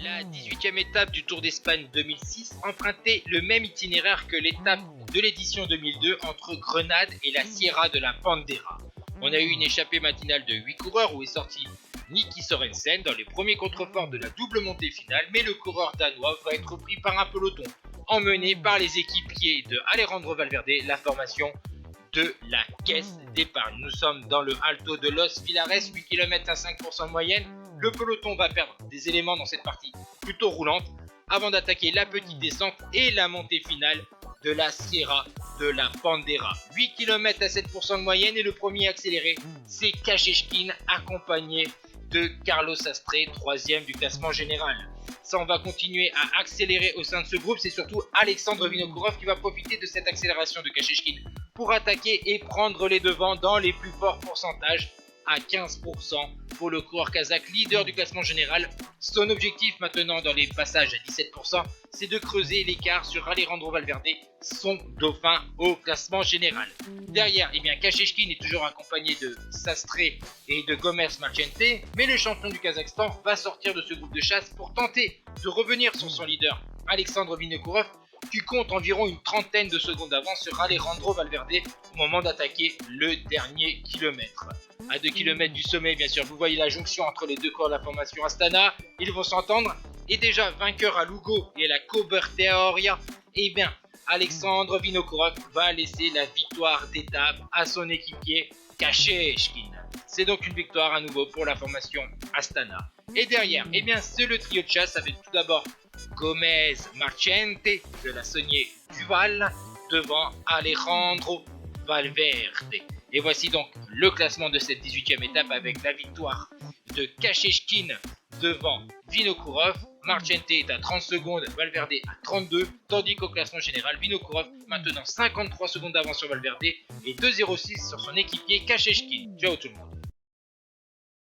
La 18e étape du Tour d'Espagne 2006 empruntait le même itinéraire que l'étape de l'édition 2002 entre Grenade et la Sierra de la Pandera. On a eu une échappée matinale de 8 coureurs où est sorti Niki Sorensen dans les premiers contreforts de la double montée finale, mais le coureur danois va être pris par un peloton emmené par les équipiers de Alejandro Valverde, la formation de la caisse d'épargne. Nous sommes dans le Alto de Los Vilares, 8 km à 5% de moyenne. Le peloton va perdre des éléments dans cette partie plutôt roulante avant d'attaquer la petite descente et la montée finale de la Sierra de la Pandera. 8 km à 7% de moyenne et le premier accéléré, c'est Kasheshkin accompagné de Carlos Sastre, 3e du classement général. Ça, on va continuer à accélérer au sein de ce groupe. C'est surtout Alexandre Vinokourov qui va profiter de cette accélération de Kasheshkin pour attaquer et prendre les devants dans les plus forts pourcentages à 15% pour le coureur kazakh, leader du classement général. Son objectif maintenant dans les passages à 17%, c'est de creuser l'écart sur Alejandro Valverde, son dauphin au classement général. Derrière, Kasheshkin est toujours accompagné de Sastre et de Gomes Marchente, mais le champion du Kazakhstan va sortir de ce groupe de chasse pour tenter de revenir sur son leader, Alexandre Vinokourov, qui compte environ une trentaine de secondes d'avance sur Alejandro Valverde au moment d'attaquer le dernier kilomètre. À 2 km du sommet, bien sûr, vous voyez la jonction entre les deux corps de la formation Astana. Ils vont s'entendre. Et déjà vainqueur à Lugo et à la Coberteoria, Alexandre Vinokourov va laisser la victoire d'étape à son équipier Kasheshkin. C'est donc une victoire à nouveau pour la formation Astana. Et derrière, c'est le trio de chasse avec tout d'abord Gomes Marchente de la Saunier Duval devant Alejandro Valverde. Et voici donc le classement de cette 18e étape avec la victoire de Kasheshkin devant Vinokourov. Marchente est à 30 secondes, Valverde à 32, tandis qu'au classement général, Vinokourov maintenant 53 secondes d'avance sur Valverde et 2,06 sur son équipier Kasheshkin. Ciao tout le monde.